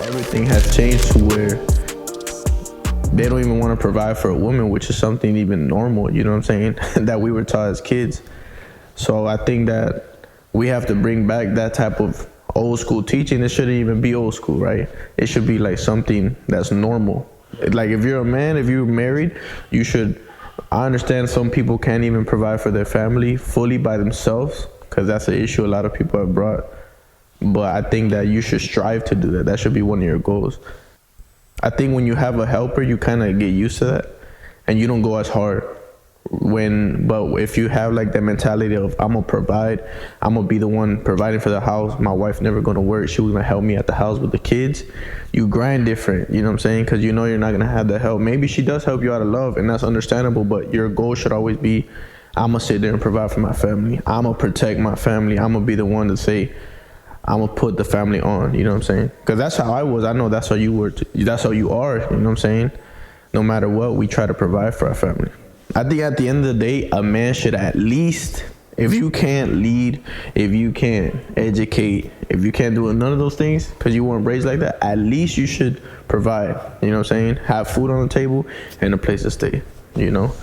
everything has changed to where they don't even want to provide for a woman, which is something even normal, you know what I'm saying, that we were taught as kids. So I think that we have to bring back that type of old school teaching. It shouldn't even be old school, right? It should be like something that's normal. Like if you're a man, if you're married, you should, I understand some people can't even provide for their family fully by themselves, because that's an issue a lot of people have brought. But I think that you should strive to do that. That should be one of your goals. I think when you have a helper, you kind of get used to that and you don't go as hard. But if you have like that mentality of I'm gonna provide, I'm gonna be the one providing for the house, my wife never gonna work, she was gonna help me at the house with the kids, you grind different, you know what I'm saying? Because you know you're not gonna have that help. Maybe she does help you out of love, and that's understandable, but your goal should always be, I'm gonna sit there and provide for my family, I'm gonna protect my family, I'm gonna be the one to say, I'm gonna put the family on, you know what I'm saying? Because that's how I was. I know that's how you were, that's how you are, you know what I'm saying? No matter what, we try to provide for our family. I think at the end of the day, a man should at least, if you can't lead, if you can't educate, if you can't do none of those things because you weren't raised like that, at least you should provide, you know what I'm saying? Have food on the table and a place to stay, you know?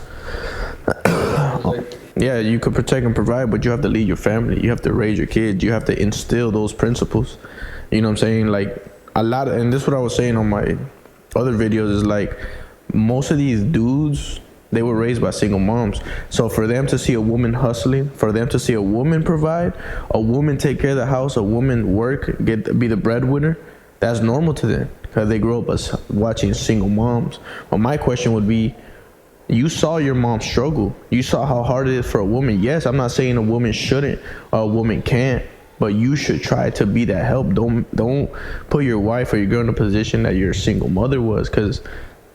Yeah, you could protect and provide, but you have to lead your family. You have to raise your kids. You have to instill those principles. You know what I'm saying? Like and this is what I was saying on my other videos, is like most of these dudes, they were raised by single moms. So for them to see a woman hustling, for them to see a woman provide, a woman take care of the house, a woman work, be the breadwinner, that's normal to them because they grew up as watching single moms. But my question would be, you saw your mom struggle. You saw how hard it is for a woman. Yes, I'm not saying a woman shouldn't or a woman can't, but you should try to be that help. Don't put your wife or your girl in a position that your single mother was, because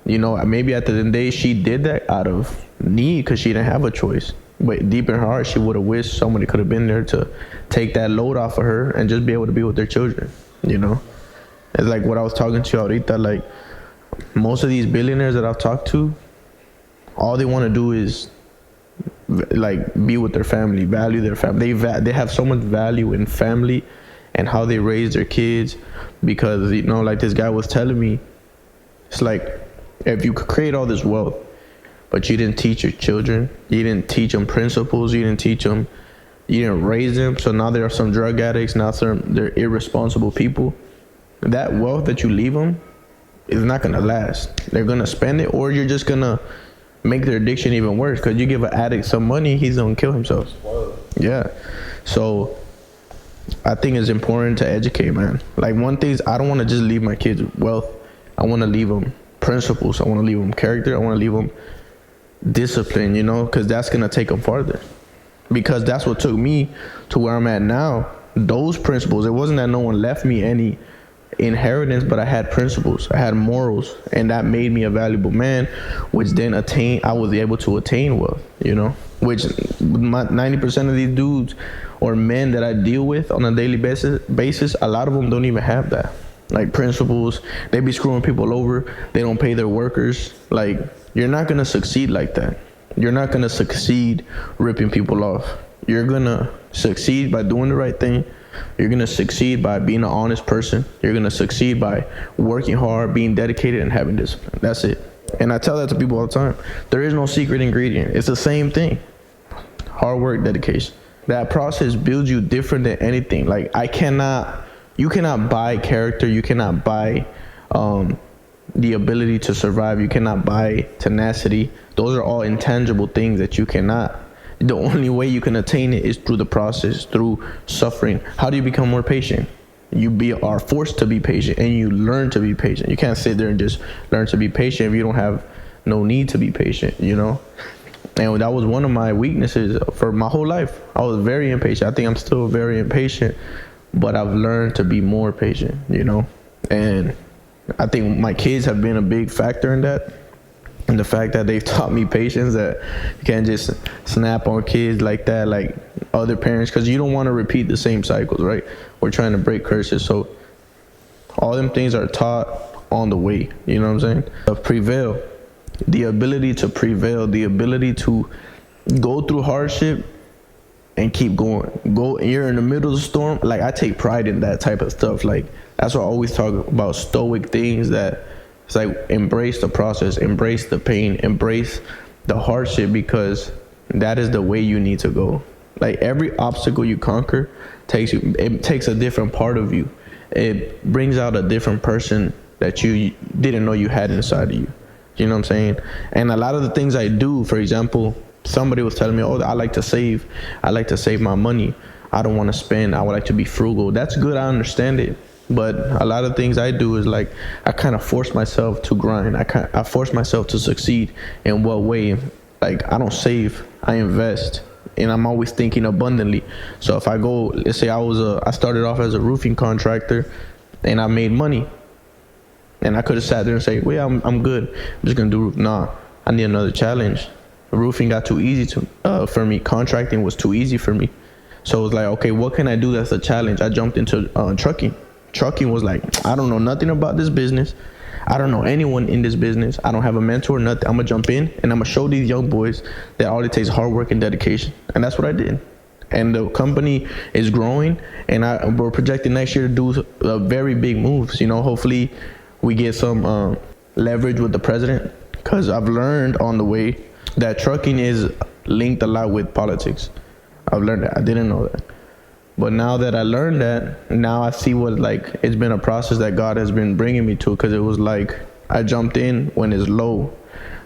you know, maybe at the end of the day she did that out of need because she didn't have a choice. But deep in her heart, she would have wished somebody could have been there to take that load off of her and just be able to be with their children, you know? It's like what I was talking to you ahorita, like most of these billionaires that I've talked to, all they want to do is like be with their family, value their family. They have so much value in family and how they raise their kids, because you know, like this guy was telling me, it's like if you could create all this wealth, but you didn't teach your children, you didn't teach them principles, you didn't raise them, so now there are some drug addicts, now they're irresponsible people. That wealth that you leave them is not gonna last. They're gonna spend it, or you're just gonna make their addiction even worse, because you give an addict some money, he's gonna kill himself. Yeah. So I think it's important to educate, man. Like one thing is, I don't want to just leave my kids wealth. I want to leave them principles. I want to leave them character. I want to leave them discipline, you know, because that's gonna take them farther. Because that's what took me to where I'm at now. Those principles. It wasn't that no one left me any inheritance, but I had principles, I had morals, and that made me a valuable man, which then I was able to attain wealth, you know, which 90% of these dudes or men that I deal with on a daily basis, a lot of them don't even have that, like principles. They be screwing people over, they don't pay their workers. Like, you're not gonna succeed like that. You're not gonna succeed ripping people off. You're gonna succeed by doing the right thing. You're going to succeed by being an honest person. You're going to succeed by working hard, being dedicated, and having discipline. That's it. And I tell that to people all the time. There is no secret ingredient. It's the same thing. Hard work, dedication. That process builds you different than anything. Like, you cannot buy character. You cannot buy the ability to survive. You cannot buy tenacity. Those are all intangible things that you cannot. The only way you can attain it is through the process, through suffering. How do you become more patient? You are forced to be patient, and you learn to be patient. You can't sit there and just learn to be patient if you don't have no need to be patient, you know? And that was one of my weaknesses for my whole life. I was very impatient. I think I'm still very impatient, but I've learned to be more patient, you know? And I think my kids have been a big factor in that. And the fact that they've taught me patience, that you can't just snap on kids like that, like other parents, because you don't want to repeat the same cycles, right? We're trying to break curses. So all them things are taught on the way, you know what I'm saying? Prevail, the ability to prevail, the ability to go through hardship and keep going. You're in the middle of the storm. Like, I take pride in that type of stuff. Like, That's why I always talk about stoic things, that it's like embrace the process, embrace the pain, embrace the hardship, because that is the way you need to go. Like every obstacle you conquer it takes a different part of you. It brings out a different person that you didn't know you had inside of you. You know what I'm saying? And a lot of the things I do, for example, somebody was telling me, oh, I like to save my money. I don't want to spend. I would like to be frugal. That's good. I understand it. But a lot of things I do is like, I kind of force myself to grind. I force myself to succeed. In what way? Like, I don't save, I invest. And I'm always thinking abundantly. So if I go, let's say I started off as a roofing contractor and I made money. And I could have sat there and say, well, I'm good. I'm just going to do roof. Nah, I need another challenge. Roofing got too easy for me. Contracting was too easy for me. So it was like, okay, what can I do that's a challenge? I jumped into trucking. Trucking was like, I don't know nothing about this business. I don't know anyone in this business. I don't have a mentor, nothing. I'm going to jump in and I'm going to show these young boys that all it takes is hard work and dedication. And that's what I did. And the company is growing, and we're projecting next year to do very big moves. You know, hopefully we get some leverage with the president, because I've learned on the way that trucking is linked a lot with politics. I've learned that. I didn't know that. But now that I learned that, now I see what, like, it's been a process that God has been bringing me to, because it was like I jumped in when it's low,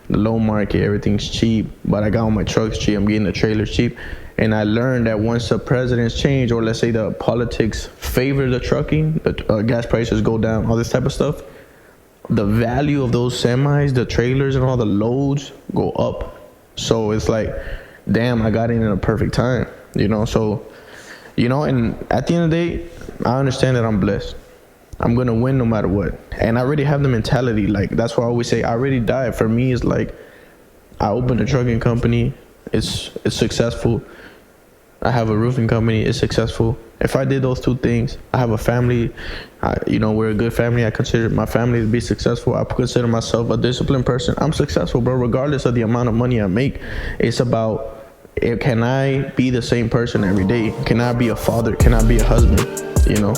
the low market, everything's cheap, but I got all my trucks cheap, I'm getting the trailers cheap. And I learned that once the presidents change, or let's say the politics favor the trucking, the gas prices go down, all this type of stuff, the value of those semis, the trailers and all the loads go up. So it's like, damn, I got in a perfect time, you know? So, you know, and at the end of the day, I understand that I'm blessed. I'm going to win no matter what. And I already have the mentality. Like, that's why I always say I already died. For me, it's like, I opened a trucking company. It's successful. I have a roofing company. It's successful. If I did those two things, I have a family. You know, we're a good family. I consider my family to be successful. I consider myself a disciplined person. I'm successful, bro, regardless of the amount of money I make. It's about, can I be the same person every day? Can I be a father? Can I be a husband? You know?